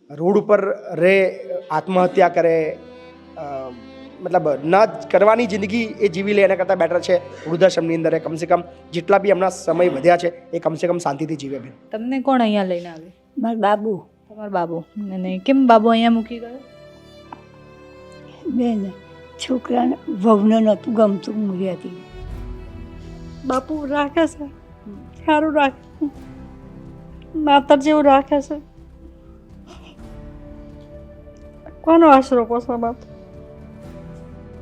Road ઉપર રહે, આત્મહત્યા કરે, મતલબ ન કરવાની જિંદગી એ જીવી લે એના કરતાં બેટર છે વૃદ્ધાશ્રમની અંદર કમસે કમ જેટલા બી હમણાં સમય વધ્યા છે એ કમસે કમ શાંતિથી જીવે. બેન, તમને કોણ અહીંયા લઈને આવે? મારા બાબુ. તમારો બાબુ? અને કેમ બાબુ અહીંયા મૂકી ગયો? બેન, છોકરાને વહુને નહોતું ગમતું મૂર્યાથી. બાપુ રાખે છે, સારું રાખે, માતર જેવું રાખે છે. કોનો આશરો પોષો બાપ?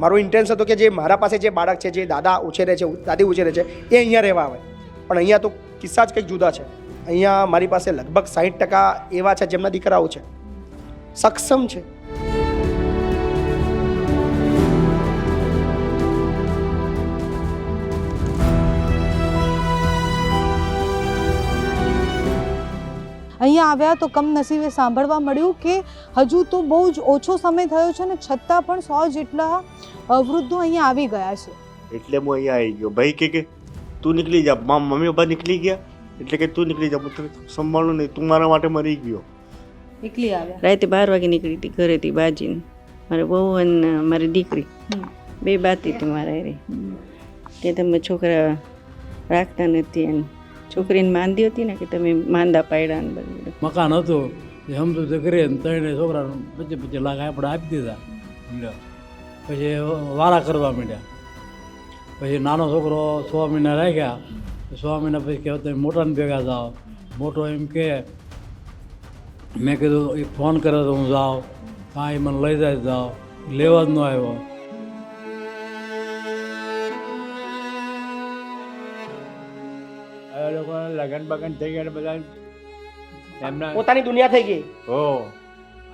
મારો ઇન્ટેન્સ હતો કે જે મારા પાસે જે બાળક છે, જે દાદા ઉછેરે છે, દાદી ઉછેરે છે, એ અહીંયા રહેવા આવે. પણ અહીંયા તો કિસ્સા જ કંઈક જુદા છે. અહીંયા મારી પાસે લગભગ 60% એવા છે જેમના દીકરાઓ છે, સક્ષમ છે. અહીંયા આવ્યા તો કમનસીબે સાંભળવા મળ્યું કે હજુ તો બહુ જ ઓછો સમય થયો છે ને છતાં પણ 100 જેટલા વૃદ્ધો અહીંયા આવી ગયા છે. એટલે હું અહીંયા આવી ગયો. ભાઈ કે તું નીકળી જા, મમ્મી પપ્પા નીકળી ગયા એટલે કે તું નીકળી જા, હું તને સંભાળું નહીં, તું મારા માટે મરી ગયો. એકલી આવ્યા? રાતે 12 વાગે નીકળી હતી ઘરેથી બાજીને. મારે બહુ અને મારી દીકરી બે બાતી હતી મારા એરે કે તમે છોકરા રાખતા નથી અને છોકરીને માંદી હતી ને કે તમે માંદા પાડ્યા ને બધું. મકાન હતું એ સમજુ તો કરીએ ને 3 છોકરાને 25 લાખ આપણે આપી દીધા. પછી વારા કરવા માંડ્યા. પછી નાનો છોકરો 6 મહિના રાખ્યા. 6 મહિના પછી કહેવાય તમે મોટાને ભેગા જાઓ. મોટો એમ કે મેં કીધું એ ફોન કરે તો હું જાઉં, કાંઈ મને લઈ જાય જાઓ, લેવા જ ન આવ્યો. લોકો લગન બગન થઈ ગયા બધા એમના પોતાની દુનિયા થઈ ગઈ. હો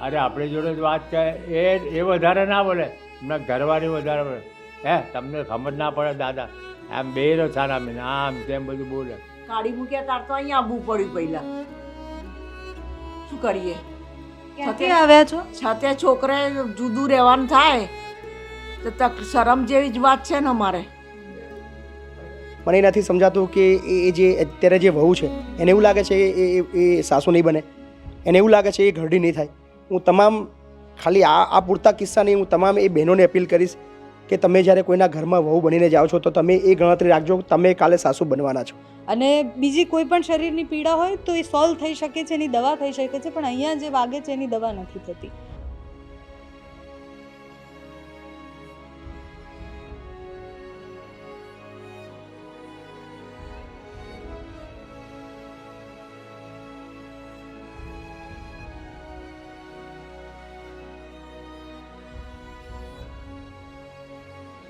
અરે આપણી જોડે જ વાત છે એ વધારે ના બોલે, એમના ઘરવાળી વધારે બોલે. હે તમને ખબર ના પડે દાદા, આમ બે નો સારા મેં આમ તેમ બધું બોલે. કાઢી મૂક્યા તાર તો અહીંયા આવવું પડ્યું પહેલા. શું કરીએ? ક્યાંથી આવ્યા છો? છતે છોકરાએ જુદું રહેવાનું થાય તો શરમ જેવી જ વાત છે ને અમારે. મને એ નથી સમજાતું કે એ જે અત્યારે જે વહુ છે એને એવું લાગે છે એ સાસુ નહીં બને, એને એવું લાગે છે એ ઘરડી નહીં થાય. હું તમામ ખાલી આ પૂરતા કિસ્સા નહીં, હું તમામ એ બહેનોને અપીલ કરીશ કે તમે જ્યારે કોઈના ઘરમાં વહુ બનીને જાઓ છો તો તમે એ ગણતરી રાખજો તમે કાલે સાસુ બનવાના છો. અને બીજી કોઈ પણ શરીરની પીડા હોય તો એ સોલ્વ થઈ શકે છે, એની દવા થઈ શકે છે, પણ અહીંયા જે વાગે છે એની દવા નથી થતી.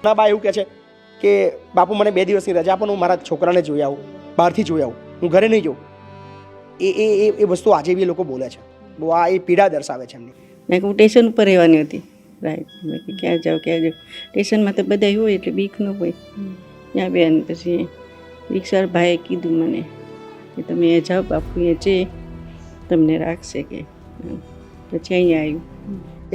ના બા એવું કહે છે કે બાપુ મને 2 દિવસની રજા આપો, હું મારા છોકરાને જોઈ આવું, બહારથી જોઈ આવું, હું ઘરે નહીં જાઉં. એ વસ્તુ આજે બી લોકો બોલે છે. બહુ આ એ પીડા દર્શાવે છે એમની. મેં હું સ્ટેશન ઉપર રહેવાની હતી. રાઈટ મેં કે ક્યાં જાઉં સ્ટેશનમાં તો બધા હોય એટલે બીક ન હોય. ત્યાં બેન પછી રિક્ષા ભાઈએ કીધું મને કે તમે અહીંયા જાઓ, બાપુ અહીંયા છે તમને રાખશે કે. પછી અહીંયા આવ્યું.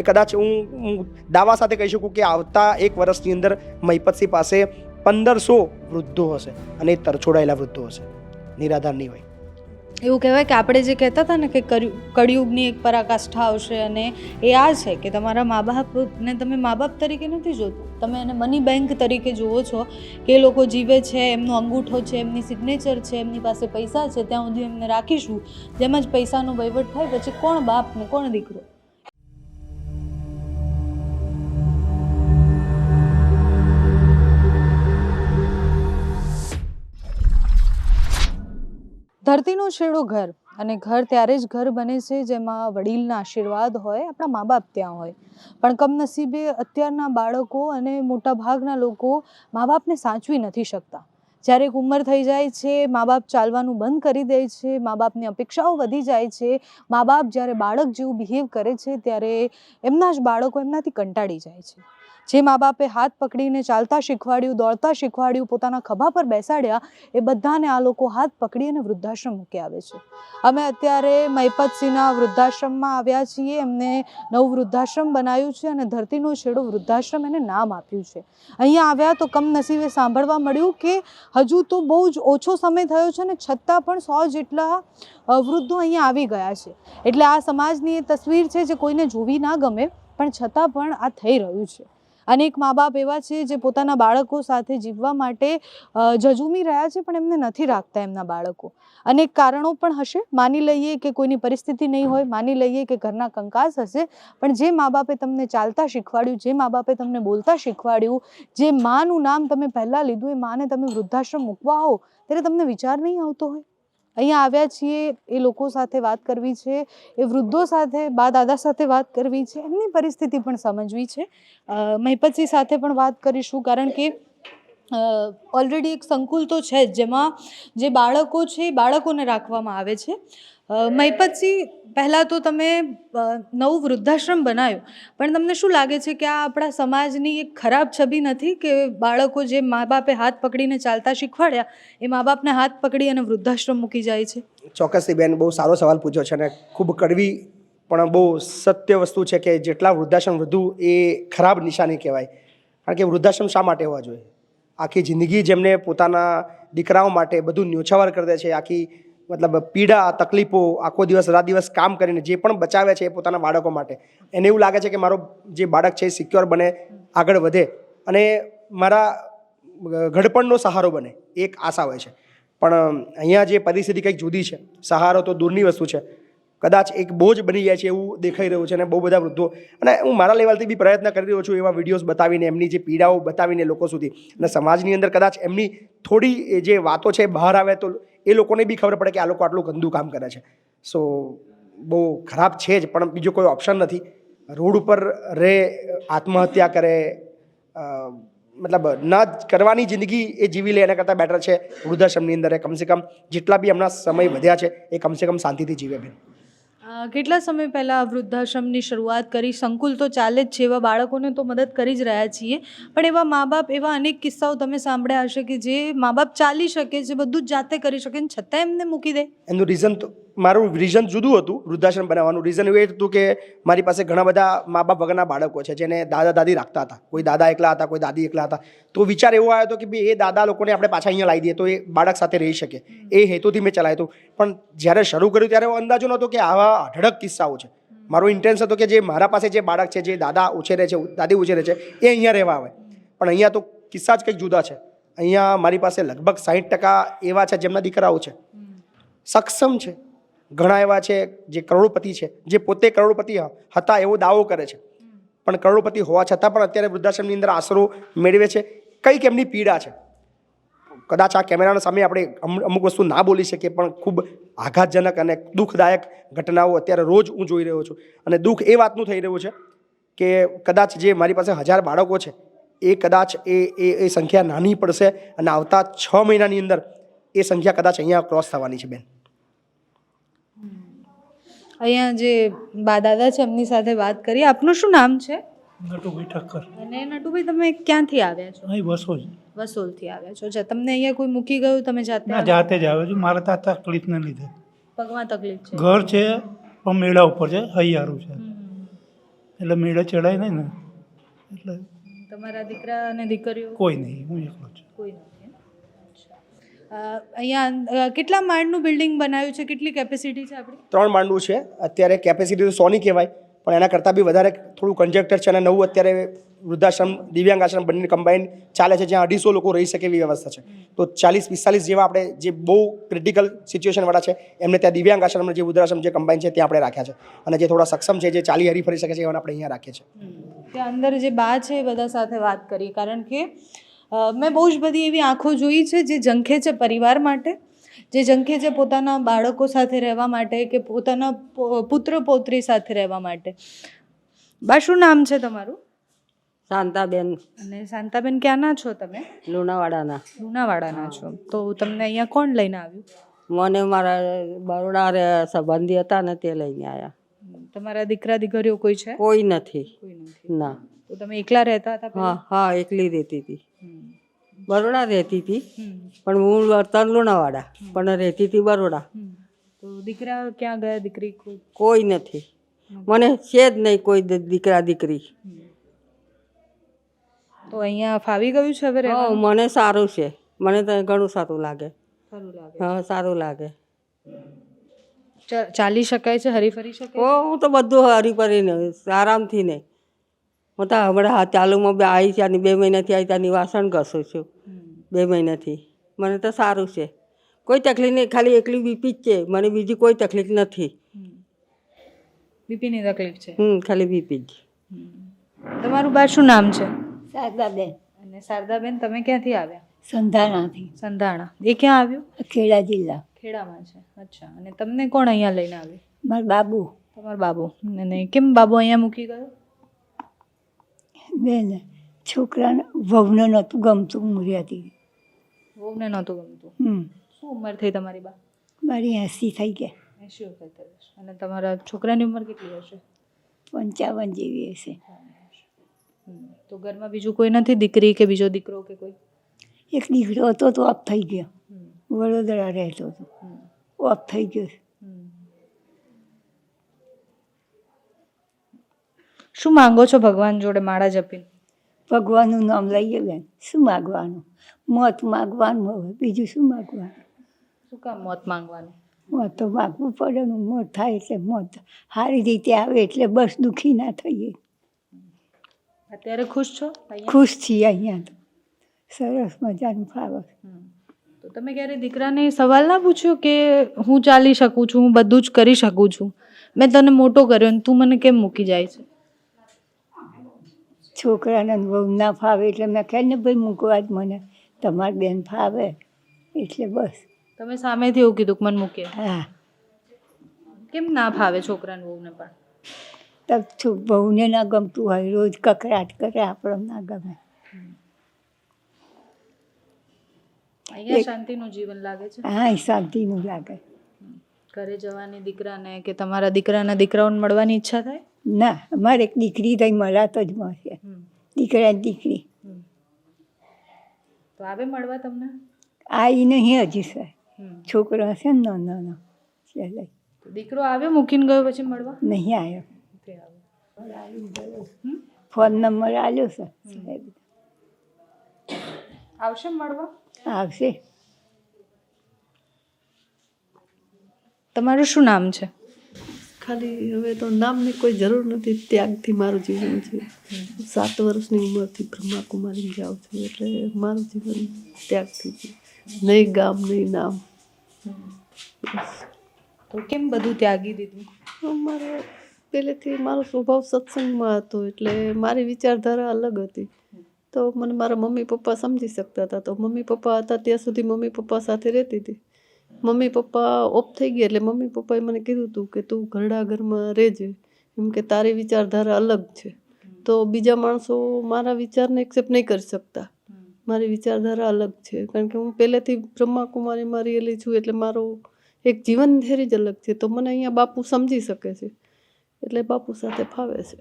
એ કદાચ હું દાવા સાથે કહી શકું કે આવતા 1 વર્ષની અંદર મહિપતસિંહ પાસે 1500 વૃદ્ધો હશે અને એ તરછોડાયેલા વૃદ્ધો હશે, નિરાધાર નહીં હોય. એવું કહેવાય કે આપણે જે કહેતા હતા ને કે કળિયુગની એક પરાકાષ્ઠા આવશે અને એ આ છે કે તમારા મા બાપને તમે મા બાપ તરીકે નથી જોતા, તમે એને મની બેંક તરીકે જુઓ છો કે એ લોકો જીવે છે, એમનો અંગૂઠો છે, એમની સિગ્નેચર છે, એમની પાસે પૈસા છે, ત્યાં સુધી એમને રાખીશું. જેમ જ પૈસાનો વહીવટ થાય પછી કોણ બાપ ને કોણ દીકરો. ધરતીનો છેડો ઘર, અને ઘર ત્યારે જ ઘર બને છે જેમાં વડીલના આશીર્વાદ હોય, આપણા મા બાપ ત્યાં હોય. પણ કમનસીબે અત્યારના બાળકો અને મોટા ભાગના લોકો મા બાપને સાચવી નથી શકતા. જ્યારે એક ઉંમર થઈ જાય છે, મા બાપ ચાલવાનું બંધ કરી દે છે, મા બાપની અપેક્ષાઓ વધી જાય છે, મા બાપ જ્યારે બાળક જેવું બિહેવ કરે છે ત્યારે એમના જ બાળકો એમનાથી કંટાળી જાય છે. જે મા બાપે હાથ પકડીને ચાલતા શીખવાડ્યું, દોડતા શીખવાડ્યું, પોતાના ખભા પર બેસાડ્યા, એ બધાને આ લોકો હાથ પકડી અને વૃદ્ધાશ્રમ મૂકી આવે છે. અમે અત્યારે મહિપતસિંહના વૃદ્ધાશ્રમમાં આવ્યા છીએ. એમને નવું વૃદ્ધાશ્રમ બનાવ્યું છે અને ધરતીનો છેડો વૃદ્ધાશ્રમ એને નામ આપ્યું છે. અહીંયા આવ્યા તો કમનસીબે સાંભળવા મળ્યું કે હજુ તો બહુ જ ઓછો સમય થયો છે અને છતાં પણ 100 જેટલા વૃદ્ધો અહીંયા આવી ગયા છે. એટલે આ સમાજની એ તસવીર છે જે કોઈને જોવી ના ગમે, પણ છતાં પણ આ થઈ રહ્યું છે. અનેક મા બાપ એવા છે જે પોતાના બાળકો સાથે જીવવા માટે ઝઝૂમી રહ્યા છે, પણ એમને નથી રાખતા એમના બાળકો. અનેક કારણો પણ હશે. માની લઈએ કે કોઈની પરિસ્થિતિ નહીં હોય, માની લઈએ કે ઘરના કંકાસ હશે, પણ જે મા બાપે તમને ચાલતા શીખવાડ્યું, જે મા બાપે તમને બોલતા શીખવાડ્યું, જે માનું નામ તમે પહેલાં લીધું, એ માને તમે વૃદ્ધાશ્રમ મૂકવા આવો ત્યારે તમને વિચાર નહીં આવતો હોય. અહીંયા આવ્યા છીએ એ લોકો સાથે વાત કરવી છે, એ વૃદ્ધો સાથે, બા દાદા સાથે વાત કરવી છે, એમની પરિસ્થિતિ પણ સમજવી છે. મહિપતસિંહ સાથે પણ વાત કરીશું, કારણ કે ઓલરેડી એક સંકુલ તો છે જ જેમાં જે બાળકો છે એ બાળકોને રાખવામાં આવે છે. મહિપતસિંહ, પહેલાં તો તમે નવું વૃદ્ધાશ્રમ બનાવ્યું, પણ તમને શું લાગે છે કે આ આપણા સમાજની એક ખરાબ છબી નથી કે બાળકો જે મા બાપે હાથ પકડીને ચાલતા શીખવાડ્યા એ મા બાપને હાથ પકડી અને વૃદ્ધાશ્રમ મૂકી જાય છે? ચોક્કસથી બેન, બહુ સારો સવાલ પૂછ્યો છે અને ખૂબ કડવી પણ બહુ સત્ય વસ્તુ છે કે જેટલા વૃદ્ધાશ્રમ વધુ એ ખરાબ નિશાની કહેવાય. કારણ કે વૃદ્ધાશ્રમ શા માટે હોવા જોઈએ? આખી જિંદગી જેમને પોતાના દીકરાઓ માટે બધું ન્યોછાવર કરી દે છે, આખી મતલબ પીડા, તકલીફો, આખો દિવસ રાત દિવસ કામ કરીને જે પણ બચાવે છે એ પોતાના બાળકો માટે. એને એવું લાગે છે કે મારો જે બાળક છે એ સિક્યોર બને, આગળ વધે અને મારા ઘડપણનો સહારો બને, એક આશા હોય છે. પણ અહીંયા જે પરિસ્થિતિ કંઈક જુદી છે. સહારો તો દૂરની વસ્તુ છે, કદાચ એક બોજ બની જાય છે એવું દેખાઈ રહ્યું છે. અને બહુ બધા વૃદ્ધો, અને હું મારા લેવલથી બી પ્રયત્ન કરી રહ્યો છું એવા વિડીયોઝ બતાવીને, એમની જે પીડાઓ બતાવીને લોકો સુધી, અને સમાજની અંદર કદાચ એમની થોડી જે વાતો છે બહાર આવે તો એ લોકોને બી ખબર પડે કે આ લોકો આટલું ગંદુ કામ કરે છે. સો બહુ ખરાબ છે જ, પણ બીજો કોઈ ઓપ્શન નથી. રોડ ઉપર રહે, આત્મહત્યા કરે, મતલબ ના કરવાની જિંદગી એ જીવી લે એના કરતાં બેટર છે વૃદ્ધાશ્રમની અંદર કમસે કમ જેટલા બી હમણાં સમય વધ્યા છે એ કમસે કમ શાંતિથી જીવે. બેન, કેટલા સમય પહેલાં વૃદ્ધાશ્રમની શરૂઆત કરી? સંકુલ તો ચાલે જ છે, એવા બાળકોને તો મદદ કરી જ રહ્યા છીએ, પણ એવા મા બાપ, એવા અનેક કિસ્સાઓ તમે સાંભળ્યા હશે કે જે મા બાપ ચાલી શકે, જે બધું જ જાતે કરી શકે, છતાં એમને મૂકી દે. એનું રીઝન તો, મારું રીઝન જુદું હતું વૃદ્ધાશ્રમ બનાવવાનું. રીઝન એવું હતું કે મારી પાસે ઘણા બધા મા બાપ વગરના બાળકો છે જેને દાદા દાદી રાખતા હતા. કોઈ દાદા એકલા હતા, કોઈ દાદી એકલા હતા. તો વિચાર એવો આવ્યો હતો કે ભાઈ એ દાદા લોકોને આપણે પાછા અહીંયા લાવી દઈએ તો એ બાળક સાથે રહી શકે. એ હેતુથી મેં ચલાવ્યું હતું. પણ જ્યારે શરૂ કર્યું ત્યારે એવો અંદાજો નહોતો કે આવા અઢળક કિસ્સાઓ છે. મારો ઇન્ટેન્સ હતો કે જે મારા પાસે જે બાળક છે, જે દાદા ઉછેરે છે, દાદી ઉછેરે છે, એ અહીંયા રહેવા આવે. પણ અહીંયા તો કિસ્સા જ કંઈક જુદા છે. અહીંયા મારી પાસે લગભગ 60% એવા છે જેમના દીકરાઓ છે, સક્ષમ છે. ઘણા એવા છે જે કરોડપતિ છે, જે પોતે કરોડપતિ હતા એવો દાવો કરે છે, પણ કરોડપતિ હોવા છતાં પણ અત્યારે વૃદ્ધાશ્રમની અંદર આશરો મેળવે છે. કંઈક એમની પીડા છે. કદાચ આ કેમેરાના સામે આપણે અમુક વસ્તુ ના બોલી શકીએ, પણ ખૂબ આઘાતજનક અને દુઃખદાયક ઘટનાઓ અત્યારે રોજ હું જોઈ રહ્યો છું. અને દુઃખ એ વાતનું થઈ રહ્યું છે કે કદાચ જે મારી પાસે 1000 બાળકો છે એ કદાચ એ સંખ્યા નાની પડશે અને આવતા 6 મહિનાની અંદર એ સંખ્યા કદાચ અહીંયા ક્રોસ થવાની છે. બેન, અહીંયા જે બા દાદા છે એમની સાથે વાત કરીએ. આપનું શું નામ છે? નટુભાઈ ઠક્કર. અને નટુભાઈ, તમે ક્યાંથી આવ્યા છો? અહીં વસો જ. વસોલથી આવ્યા છો. અચ્છા, તમને અહીંયા કોઈ મૂકી ગયું, તમે જાતે? ના, જાતે જ આવે છું. મારે ત્યાં તકલીફને લીધે. પગમાં તકલીફ છે? ઘર છે પણ મેળા ઉપર છે, હૈયારું છે, એટલે મેળે ચડાય નહીં ને, એટલે તમારા દીકરા અને દીકરીઓ? કોઈ નહીં, હું એકલો છું. કોઈ નથી. અહીંયા કેટલા માળનું બિલ્ડિંગ બનાવ્યું છે? કેટલી કેપેસિટી છે આપણી? 3 માળનું છે. અત્યારે કેપેસિટી તો 100 ની કહેવાય, પણ એના કરતાં બી વધારે થોડું કન્જેક્ટર છે. અને નવું અત્યારે વૃદ્ધાશ્રમ, દિવ્યાંગ આશ્રમ બંને કમ્બાઈન ચાલે છે, જ્યાં 250 લોકો રહી શકે એવી વ્યવસ્થા છે. તો 40-45 જેવા આપણે જે બહુ ક્રિટિકલ સિચ્યુએશનવાળા છે એમને ત્યાં દિવ્યાંગ આશ્રમ, જે વૃદ્ધાશ્રમ જે કમ્બાઈન છે ત્યાં આપણે રાખ્યા છે. અને જે થોડા સક્ષમ છે, જે ચાલી હરી ફરી શકે છે, એવાને આપણે અહીંયા રાખીએ છીએ. ત્યાં અંદર જે બા છે એ બધા સાથે વાત કરી, કારણ કે મેં બહુ જ બધી એવી આંખો જોઈ છે જે ઝંખે છે પરિવાર માટે, જે ઝંખે છે પોતાના બાળકો સાથે રહેવા માટે કે પોતાના પુત્ર પૌત્રી સાથે રહેવા માટે. બા, શું નામ છે તમારું? શાંતાબેન. અને શાંતાબેન, ક્યાંના છો તમે? લુણાવાડાના. લુણાવાડાના છો. તો તમને અહીંયા કોણ લઈને આવ્યું? મને મારા બરોડા સંબંધી હતા ને તે લઈને આવ્યા. તમારા દીકરા દીકરીઓ કોઈ છે? કોઈ નથી. કોઈ નથી. ના. તો તમે એકલા રહેતા હતા હા પહેલા? હા એકલી રહેતી હતી. હમ. બરોડા રહેતી હતી, હમ. પણ હું વતન લુણાવાડા, પણ રહેતી હતી બરોડા. હમ. તો દીકરા ક્યાં ગયા, દીકરી કોઈ? કોઈ નથી, મને છે જ નહીં કોઈ દીકરા દીકરી. તો અહીંયા ફાવી ગયું છે હવે હા રહેવાનું? મને સારું છે, મને તો ઘણું સારું લાગે. સારું લાગે. હા સારું લાગે. ચાલી શકાય છે, હરી ફરી શકાય? હું તો બધું હરી કરીને આરામથી નહીં. હું તો હમણાં ચાલુમાં આવી ત્યાંની 2 મહિનાથી આવી ત્યાંની વાસણ ઘસું છું. 2 મહિનાથી મને તો સારું છે, કોઈ તકલીફ નહીં. ખાલી એકલી બીપી જ છે, મને બીજી કોઈ તકલીફ નથી. બીપીની તકલીફ છે? ખાલી બીપી જ. તમારું બા શું નામ છે? શારદાબેન અને શારદાબેન, તમે ક્યાંથી આવ્યા? સંધાણાથી, સંધાણા. એ ક્યાં આવ્યું? ખેડા જિલ્લા. ખેડામાં છે. અચ્છા. અને તમને કોણ અહીંયા લઈને આવ્યું? મારા બાબુ. તમારો બાબુ. અને કેમ બાબુ અહીંયા મૂકી ગયો? બેન છોકરાને વહુને નહોતું ગમતું, હું રહેતી. વહુને નહોતું ગમતું. શું ઉંમર થઈ તમારી બા? મારી 80 થઈ ગયા. 80 વખત વર્ષ. અને તમારા છોકરાની ઉંમર કેટલી હશે? 55 જેવી હશે. તો ઘરમાં બીજું કોઈ નથી, દીકરી કે બીજો દીકરો કે કોઈ? એક દીકરો હતો તો ઓફ થઈ ગયો, વડોદરા રહેતો હતો, ઓફ થઈ ગયો. શું માંગો છો ભગવાન જોડે માળા જપીને? ભગવાનનું નામ લઈએ બેન, શું માગવાનું? મોત માગવાનું, હવે બીજું શું માગવાનું? શું કામ મોત માંગવાનું? મોત તો માગવું પડે ને, મોત થાય એટલે મોત સારી રીતે આવે એટલે બસ દુઃખી ના થઈએ. અત્યારે ખુશ છો અહીંયા? ખુશ છીએ અહીંયા તો, સરસ મજાનું ફાવે. તો તમે ક્યારે દીકરાને સવાલ ના પૂછ્યો કે હું ચાલી શકું છું, હું બધું જ કરી શકું છું, મેં તને મોટો કર્યો અને તું મને કેમ મૂકી જાય છે? છોકરાને બહુ ના ફાવે એટલે મેં કહે ને ભાઈ મૂકવા જ મને, તમારી બેન ફાવે એટલે બસ. તમે સામેથી એવું કીધું કે મને મૂકે? હા. કેમ ના ફાવે છોકરાને વહુને પણ? તબ બહુને ના ગમતું હોય, રોજ કકરાટ કરે, આપણને ના ગમે. અહીંયા શાંતિનું જીવન લાગે છે? હા એ શાંતિનું લાગે. ઘરે જવાની દીકરાને કે તમારા દીકરાના દીકરાઓને મળવાની ઈચ્છા થાય? ના, અમારે એક દીકરી થઈ મળાતો જ મળશે, દીકરા દીકરી. તો આવે મળવા તમને? આવી નહીં હજી સર, છોકરો હશે ને નાનો ચાલે. દીકરો આવ્યો મૂકીને ગયો પછી મળવા? નહીં આવ્યો. ફોન નંબર આવ્યો સર, આવશે મળવા? આવશે. તમારું શું નામ છે? ખાલી હવે તો નામની કોઈ જરૂર નથી, ત્યાગથી મારું જીવન છે. 7 વર્ષની ઉંમરથી બ્રહ્માકુમારી જાઉં છું, એટલે મારું જીવન ત્યાગથી છે. નહીં ગામ નહીં નામ. તો કેમ બધું ત્યાગી દીધું? મારે પહેલેથી મારો સ્વભાવ સત્સંગમાં હતો, એટલે મારી વિચારધારા અલગ હતી. તો મને મારા મમ્મી પપ્પા સમજી શકતા હતા, તો મમ્મી પપ્પા હતા ત્યાં સુધી મમ્મી પપ્પા સાથે રહેતી હતી. મમ્મી પપ્પા ઓફ થઈ ગયા એટલે મમ્મી પપ્પાએ મને કીધું હતું કે તું ઘરડા ઘરમાં રહેજે, એમ કે તારી વિચારધારા અલગ છે. તો બીજા માણસો મારા વિચારને એક્સેપ્ટ નહીં કરી શકતા, મારી વિચારધારા અલગ છે. કારણ કે હું પહેલેથી બ્રહ્માકુમારીમાં રહેલી છું, એટલે મારો એક જીવનધેરી જ અલગ છે. તો મને અહીંયા બાપુ સમજી શકે છે, એટલે બાપુ સાથે ફાવે છે.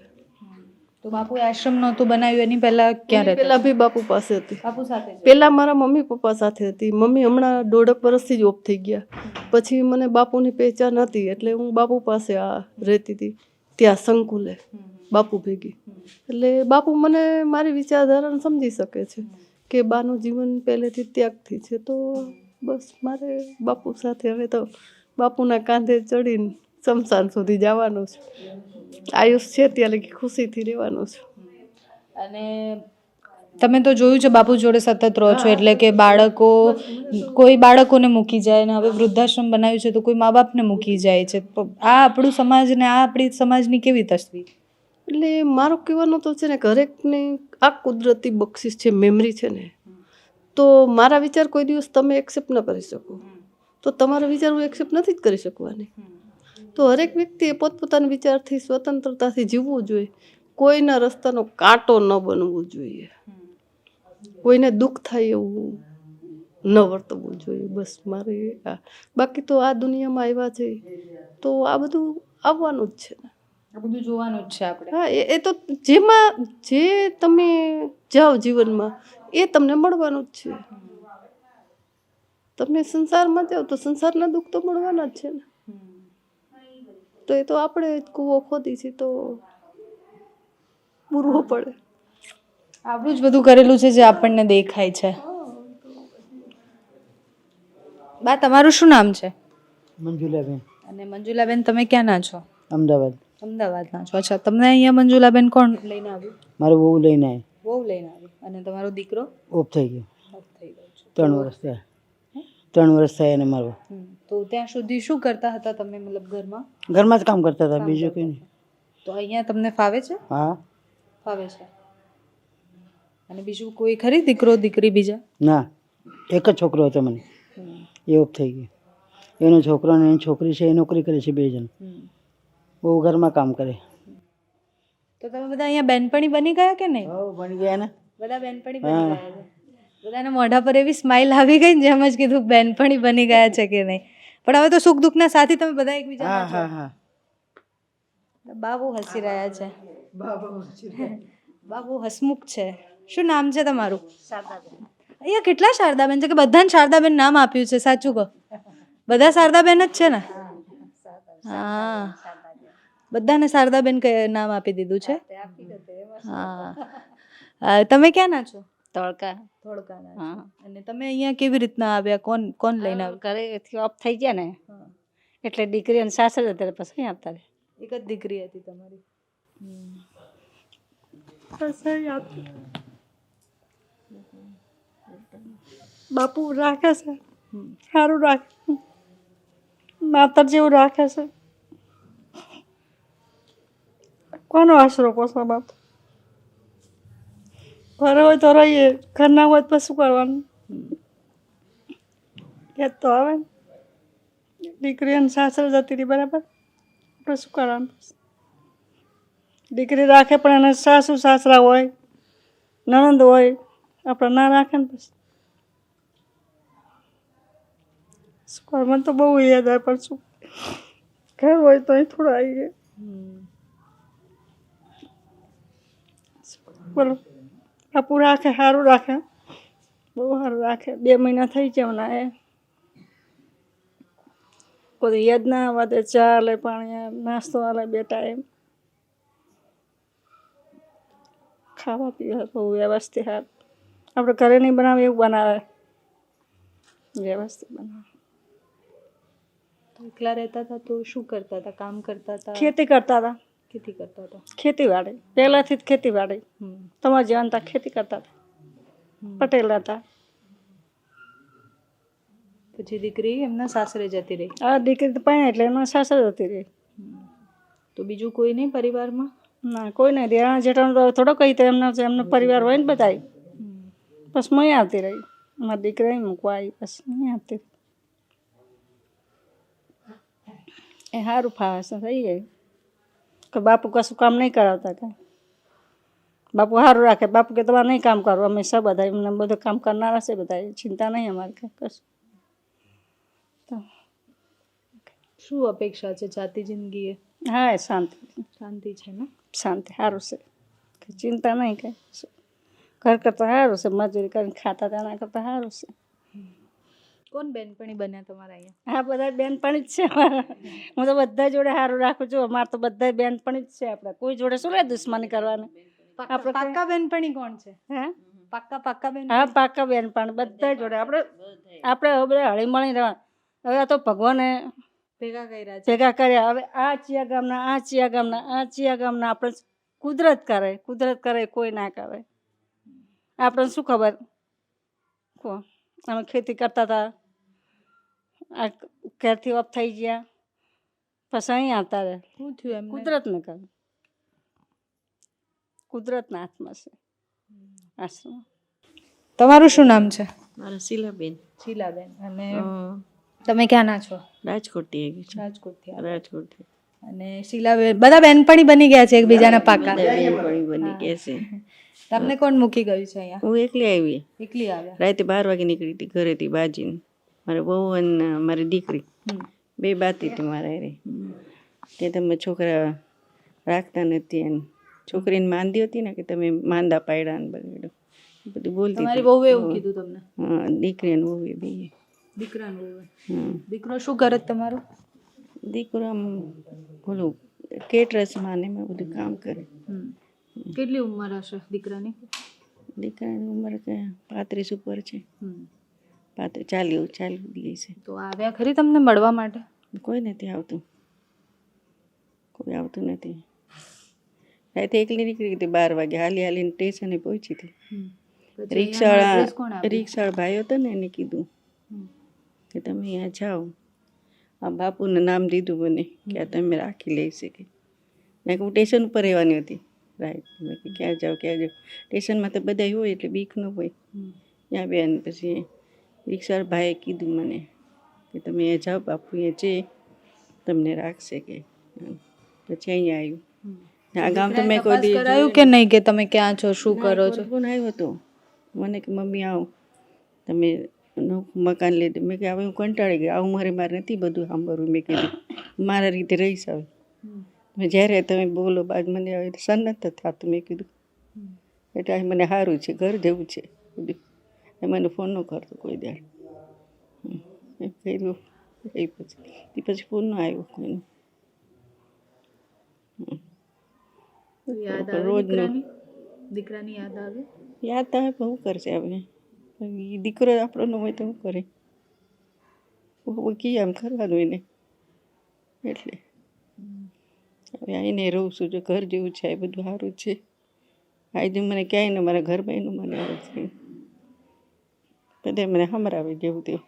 તો બાપુએ આશ્રમ નહોતું બનાવ્યું એની પહેલા ક્યાં રહેતા? પહેલા બી બાપુ પાસે હતી. બાપુ સાથે? પહેલા મારા મમ્મી પપ્પા સાથે હતી. મમ્મી હમણાં 1.5 વર્ષથી જ ઓફ થઈ ગયા. પછી મને બાપુની પહેચાન હતી, એટલે હું બાપુ પાસે રહેતી હતી, ત્યાં સંકુલે બાપુ ભેગી. એટલે બાપુ મને મારી વિચારધારાને સમજી શકે છે કે બાનું જીવન પહેલેથી ત્યાગથી છે. તો બસ મારે બાપુ સાથે હવે તો બાપુના કાંધે ચડીને શમશાન સુધી જવાનું છે. આયુષ છે ત્યાં લગી ખુશીથી રહેવાનું છે. અને તમે તો જોયું છે બાપુ જોડે સતત રહો છો, એટલે કે કોઈ બાળકોને મૂકી જાય ને હવે વૃદ્ધાશ્રમ બનાવ્યું છે તો કોઈ મા બાપને મૂકી જાય છે. તો આ આપણું સમાજ ને આ આપણી સમાજની કેવી તસવીર? એટલે મારું કહેવાનું તો છે ને કે હરેકને આ કુદરતી બક્ષિસ છે, મેમરી છે ને, તો મારા વિચાર કોઈ દિવસ તમે એક્સેપ્ટ ન કરી શકો, તો તમારા વિચાર હું એક્સેપ્ટ નથી જ કરી શકવાની. તો હરેક વ્યક્તિએ પોતપોતાના વિચારથી સ્વતંત્રતાથી જીવવું જોઈએ, કોઈના રસ્તાનો કાંટો ન બનવું જોઈએ, કોઈને દુઃખ થાય એવું ન વર્તવું જોઈએ. બસ મારે બાકી તો આ દુનિયામાં આવ્યા છે તો આ બધું આવવાનું જ છે ને. આ બધું જોવાનું જ છે આપણે. હા એ તો જેમાં જે તમે જાઓ જીવનમાં એ તમને મળવાનું જ છે. તમે સંસારમાં જાઓ તો સંસારના દુઃખ તો મળવાના જ છે ને. તો એ તો આપણે કૂવો ખોદી છે તો પૂરવું પડે. આપણું જ બધું કરેલું છે જે આપણને દેખાય છે. બા તમારું શું નામ છે? મંજુલાબેન, અને મંજુલાબેન તમે ક્યાંના છો? અમદાવાદ. અમદાવાદના છો. અચ્છા, તમને અહીંયા મંજુલાબેન કોણ લઈને આવ્યું? મારે બહુ લઈને આવ્યો. બહુ લઈને આવ્યું. અને તમારો દીકરો ઓફ થઈ ગયો. ઓફ થઈ ગયો છે. 3 વર્ષ થયા. 3 વર્ષ થયા એને મારવા. તો ત્યાં સુધી શું કરતા હતા તમે, મતલબ ઘરમાં? ઘરમાં જ કામ કરતા હતા, બીજું કંઈ નહીં. તો અહીંયા તમને ફાવે છે? હા, ફાવે છે. અને બીજું કોઈ ખરી દીકરો દીકરી બીજા? ના, એક જ છોકરો હતો મને, એ ઓફ થઈ ગયો. એનો છોકરો અને એની છોકરી છે, એ નોકરી કરે છે, 2 જણ. બહુ ઘરમાં કામ કરે. તો તમે બધા અહીંયા બેનપણી બની ગયા કે નહીં? હા, બની ગયા ને. બધા બેનપણી બની ગયા છે. બધાના મોઢા પર એવી સ્માઇલ આવી ગઈ ને જેમ જ કીધું બેનપણી બની ગયા છે કે નહીં. પણ હવે તો સુખ દુઃખના સાથી તમે બધા એકબીજા. હા હા હા. બા બહુ હસી રહ્યા છે. બા બહુ હસમુખ છે. શું નામ છે તમારું? અહીંયા કેટલા શારદાબેન છે કે બધાને શારદાબેન નામ આપ્યું છે? સાચું કહો, બધા શારદાબેન જ છે ને? હા, બધાને શારદાબેન નામ આપી દીધું છે. હા, તમે ક્યાંના છો? તડકા. ધોળકાના છો. અને તમે અહીંયા કેવી રીતના આવ્યા? કોણ લઈને આવ્યું? ઘરેથી ઓફ થઈ ગયા ને એટલે દીકરી અને સાસરે અત્યારે પછી આવતા રહે. એક જ દીકરી હતી તમારી? બાપુ રાખે છે, સારું રાખે, માતર જેવું રાખે છે. કોનો આશરો પોસો બાપ? ઘરે હોય તો રહીએ, ઘરના હોય તો શું કરવાનું? યાદ તો આવે ને, દીકરી અને સાસરે જતી રહી, બરાબર. આપણે શું કરવાનું? દીકરી રાખે પણ એને સાસુ સાસરા હોય, નણંદ હોય, આપણે ના રાખે ને પછી શું કર? મને તો બહુ યાદ આવે પણ શું, ઘર હોય તો અહીં થોડા આવી ગયા. બોલો, બાપુ રાખે, સારું રાખે, બહુ સારું રાખે. 2 મહિના થઈ ગયા મને. એ કોઈ યાદ ના આવવા દે, ચા લે, પાણી, નાસ્તો આલે, 2 ટાઈમ ખાવા પીવા બહુ વ્યવસ્થિત. હાથ આપણે ઘરે નહીં બનાવે એવું બનાવે, વ્યવસ્થિત બનાવે. એકલા રહેતા હતા તો શું કરતા હતા? કામ કરતા હતા? ખેતી કરતા હતા. ખેતી કરતા હતા. ખેતીવાડી પહેલાંથી જ ખેતીવાડી. તમારા જેવા હતા, ખેતી કરતા હતા, પટેલ હતા. પછી દીકરી એમના સાસરે જતી રહી? આ દીકરી તો પાણી એટલે એમના સાસરે જતી રહી. તો બીજું કોઈ નહીં પરિવારમાં? ના, કોઈ નહીં. દેરાણા જેઠાણું તો થોડો કહી તો એમનો પરિવાર હોય ને બધા. બસ હું આવતી રહી, મારા દીકરા મૂકવા આવી, બસ હું આવતી રહી. એ સારું ફાવે છે, થઈ જાય કે બાપુ કશું કામ નહીં કરાવતા. કે બાપુ સારું રાખે. બાપુ કે તમારે નહીં કામ કરવું, અમે સબ બધા એમને બધું કામ કરનારા છે, બધા ચિંતા નહીં અમારે કે કશું. શું અપેક્ષા છે જાતી જિંદગીએ? હા, એ શાંતિ. શાંતિ છે ને? શાંતિ, સારું છે, ચિંતા નહીં. કંઈ ઘર કરતાં સારું છે, મજૂરી કરીને ખાતા તેના કરતાં સારું છે. કોણ બેનપણી બન્યા તમારા અહીંયા? હા, બધા બેનપણી જ છે. હું તો બધા જોડે સારું રાખું છું. અમારે તો બધા બેનપણી જ છે. આપણે કોઈ જોડે શું લે દુશ્મની કરવાની? આપણે પાક્કા બેનપણી કોણ છે? હે, પાક્કા બેન? હા, પાક્કા બેનપણી બધા જોડે. આપણે બધા હળી મળી રહેવા. હવે આ તો ભગવાને ભેગા કર્યા છે. ભેગા કર્યા. હવે આ ચિયા ગામના, આ ચિયા ગામના, આ ચિયા ગામના. આપણે કુદરત કરે, કોઈ ના કરે. આપણને શું ખબર? અમે ખેતી કરતા હતા, આ ઘેરથી ઓફ થઈ ગયા, પછી અહીં આવતા રહે. શું થયું એમ? કુદરતને કરે, કુદરતના હાથમાં છે આશ્રમ. તમારું શું નામ છે? મારા શીલાબેન. શીલાબેન. અને તમે ક્યાંના છો? રાજકોટથી. રાજકોટથી. અને શીલાબેન બધા બેનપણી બની ગયા છે એકબીજાના પાક્કા? બેનપણી બની ગયા છે. તમને કોણ મૂકી ગયું છે અહીંયા? હું એકલી આવી. એકલી આવ્યા? રાતે 12 વાગે નીકળી હતી ઘરેથી બાજીને. મારે બહુ અને મારી દીકરી 2 બાતી હતી મારા રે. તે તમે છોકરા રાખતા નથી એને છોકરીને માંદી હતી ને કે તમે માંદા પાડ્યા ને બધું બધું બોલતી તમારી હતી. વહુએ એવું કીધું તમને? હા, દીકરી ને વહુ બે. દીકરાને વહુએ? હા, દીકરો શું કરે છે તમારો? દીકરો આમ બોલું કેટરસમાં ને એમાં બધું કામ કરે. કેટલી ઉંમર હશે દીકરાની? દીકરાની ઉંમર કે 35 ઉપર છે. 40 ગઈ છે. તો આવ્યા ખરી તમને મળવા માટે? કોઈ નથી આવતું, કોઈ આવતું નથી. રાતે એકલી નીકળી હતી 12 વાગે, હાલીને સ્ટેશને પહોંચી હતી. રિક્ષાવાળા ભાઈ હતો ને એને કીધું કે તમે અહીંયા જાઓ, આ બાપુનું નામ દીધું મને કે આ તમે રાખી લઈ શકે. મેં હું સ્ટેશન ઉપર રહેવાની હતી. રાઈટ, મેં કે ક્યાં જાઓ સ્ટેશનમાં તો બધા હોય એટલે બીક ન હોય. ત્યાં બેન પછી રિક્ષાવાળા ભાઈએ કીધું મને કે તમે અહીંયા જાઓ, બાપુ અહીંયા છે તમને રાખશે કે. પછી અહીંયા આવ્યું. આ ગામ તો મેં કોઈ દી કરાયું કે નહીં કે તમે ક્યાં છો, શું કરો છો? ફોન આવ્યો હતો મને કે મમ્મી આવો તમે મકાન લઈ દે. મેં કે હવે હું કંટાળી ગઈ, આવું મારે નથી બધું સાંભળવું. મેં કીધું મારા રીતે રહીશ હવે. મેં જ્યારે તમે બોલો બાદ મને હવે સન્નત થતું. મેં કીધું એટલે મને સારું છે, ઘર જેવું છે બધું. એ મને ફોન ન કરતો કોઈ દાડ. એમ કર્યું એ પછી ફોન ન આવ્યો કોઈનો. યાદ આવે દીકરાની યાદ આવે? યાદ તો હવે બહુ કરશે. હવે દીકરો આપણો ન હોય તો શું કરે? બહુ કી આમ કરવાનું એને. એટલે હવે આવીને રહું છું, જો ઘર જેવું છે, એ બધું સારું છે. આજે મને ક્યાંય ને મારા ઘરમાં એનું મને આવે છે, બધા મને સંભળાવે જેવું તેવું.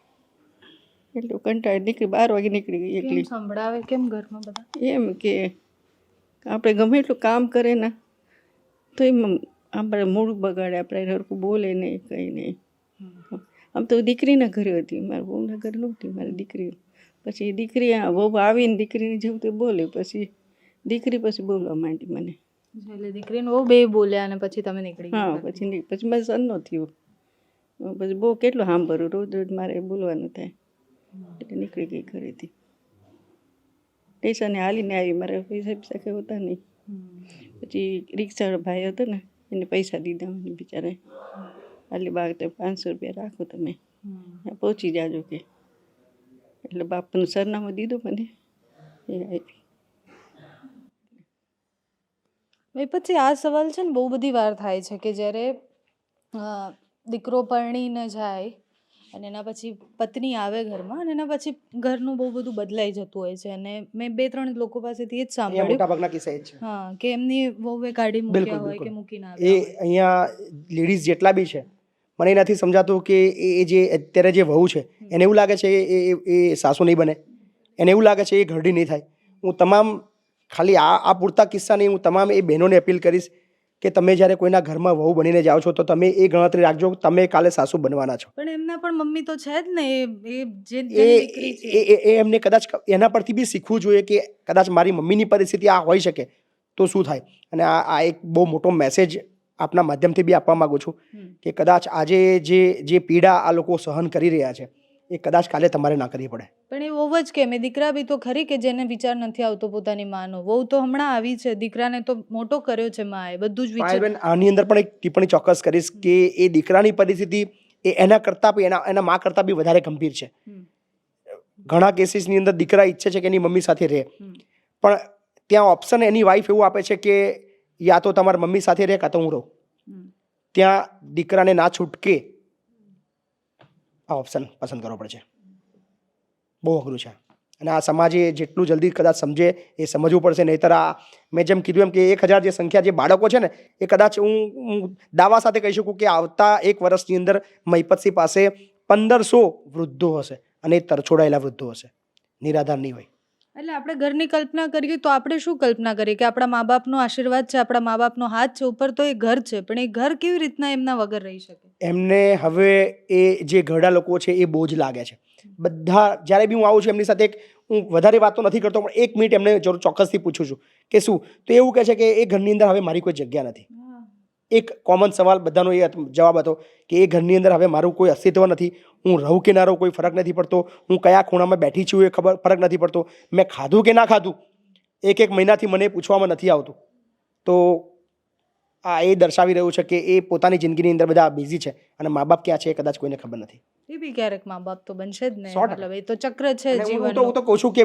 એટલું કંટાળી નીકળી 12 વાગે નીકળી ગઈ એકલી. સંભળાવે કેમ ઘરમાં બધા? એમ કે આપણે ગમે એટલું કામ કરે ને તો એમ આપણે મૂળ બગાડે, આપણે હરખું બોલે નહીં, કંઈ નહીં. આમ તો દીકરીના ઘરે હતી, મારા બહુના ઘરે નહોતી મારી દીકરી. પછી દીકરી બહુ આવીને દીકરીને જેવું તે બોલે, પછી દીકરી પછી બોલવા માંડી મને. એટલે દીકરીને બહુ બે બોલ્યા અને પછી તમે નીકળી ગયા? હા, પછી મારે સન્નો થયું. પછી બહુ કેટલું સાંભળ્યું, રોજ મારે બોલવાનું થાય એટલે નીકળી ગઈ ઘરેથી. સ્ટેશને હાલીને આવી, મારે પૈસા કંઈ હોતા નહીં. પછી રિક્ષાવાળો ભાઈ હતો ને એને પૈસા દીધા મને બિચારે. આટલી બાગ તો 500 રૂપિયા રાખો તમે, પહોંચી જાજો કે. એટલે બાપનું સરનામું દીધું મને, એ આવી. પછી આ સવાલ છે ને બહુ બધી વાર થાય છે કે જ્યારે દીકરો પરણીને જાય અને એના પછી પત્ની આવે ઘરમાં અને એના પછી ઘરનું બહુ બધું બદલાઈ જતું હોય છે. અને મેં 2-3 લોકો પાસેથી એ જ સાંભળ્યું, મોટાભાગના કિસ્સા એ જ છે. હા, કે એમની વહુએ કાઢી મૂક્યા હોય કે મૂકીને આવ્યા એ અહીંયા લેડીઝ જેટલા બી છે, મને એ નથી સમજાતું કે એ જે અત્યારે જે વહુ છે એને એવું લાગે છે એ સાસુ નહીં બને, એને એવું લાગે છે એ ઘરડી નહીં થાય. હું તમામ ખાલી આ પૂરતા કિસ્સા નહીં, હું તમામ એ બહેનોને અપીલ કરીશ કે તમે જ્યારે કોઈના ઘરમાં વહુ બનીને જાઓ છો તો તમે એ ગણતરી રાખજો તમે કાલે સાસુ બનવાના છો. પણ એમના પણ મમ્મી તો છે જ ને, એ એમને કદાચ એના પરથી બી શીખવું જોઈએ કે કદાચ મારી મમ્મીની પરિસ્થિતિ આ હોઈ શકે તો શું થાય. અને આ એક બહુ મોટો મેસેજ આપના માધ્યમથી બી આપવા માગું છું કે કદાચ આજે જે પીડા આ લોકો સહન કરી રહ્યા છે એ કદાચ કાલે તમારે ના કરવી પડે. પણ એ વહુ જ કેમ? એ દીકરા બી તો ખરી કે જેને વિચાર નથી આવતો પોતાની માનો. વહુ તો હમણાં આવી છે, દીકરાને તો મોટો કર્યો છે માએ, બધું જ વિચાર. આની અંદર પણ એક ટિપ્પણી ચોક્કસ કરીશ કે એ દીકરાની પરિસ્થિતિ એ એના કરતાં બી એના મા કરતાં બી વધારે ગંભીર છે. ઘણા કેસીસની અંદર દીકરા ઈચ્છે છે કે એની મમ્મી સાથે રહે, પણ ત્યાં ઓપ્શન એની વાઈફ એવું આપે છે કે યા તો તમારા મમ્મી સાથે રહે કાં તો હું રહું. ત્યાં દીકરાને ના છૂટકે આ ઓપ્શન પસંદ કરવો પડે છે. બહુ અઘરું છે અને આ સમાજે જેટલું જલ્દી કદાચ સમજે એ સમજવું પડશે. નહીંતર આ મેં જેમ કીધું એમ કે 1000 જે સંખ્યા જે બાળકો છે ને એ કદાચ હું દાવા સાથે કહી શકું કે આવતા 1 વર્ષની અંદર મહિપતસિંહ પાસે 1500 વૃદ્ધો હશે અને એ તરછોડાયેલા વૃદ્ધો હશે, નિરાધાર નહીં હોય. એટલે આપણે ઘરની કલ્પના કરીએ તો આપણે શું કલ્પના કરીએ કે આપણા મા બાપનો આશીર્વાદ છે, આપણા મા બાપનો હાથ છે ઉપર, તો એ ઘર છે, પણ એ ઘર કેવી રીતના એમના વગર રહી શકે? એમને હવે એ જે ઘરડા લોકો છે એ બોજ લાગે છે. બધા જ્યારે બી હું આવું છું એમની સાથે હું વધારે વાત તો નથી કરતો, પણ 1 મિનિટ એમને જરૂર ચોક્કસથી પૂછું છું કે શું, તો એવું કહે છે કે એ ઘરની અંદર હવે મારી કોઈ જગ્યા નથી. એક કોમન સવાલ બધાનો એ જવાબ હતો કે એ ઘરની અંદર હવે મારું કોઈ અસ્તિત્વ નથી, હું રહું કે ના રહું કોઈ ફરક નથી પડતો, હું કયા ખૂણામાં બેઠી છું એ ફરક નથી પડતો, મેં ખાધું કે ના ખાધું એક મહિનાથી મને પૂછવામાં નથી આવતું. તો આ એ દર્શાવી રહ્યું છે કે એ પોતાની જિંદગીની અંદર બધા બિઝી છે અને મા બાપ ક્યાં છે એ કદાચ કોઈને ખબર નથી. એ બી ક્યારેક મા બાપ તો બનશે જ ને, 100%. મતલબ એ તો ચક્ર છે અને હું જીવનનું. તો કહું છું કે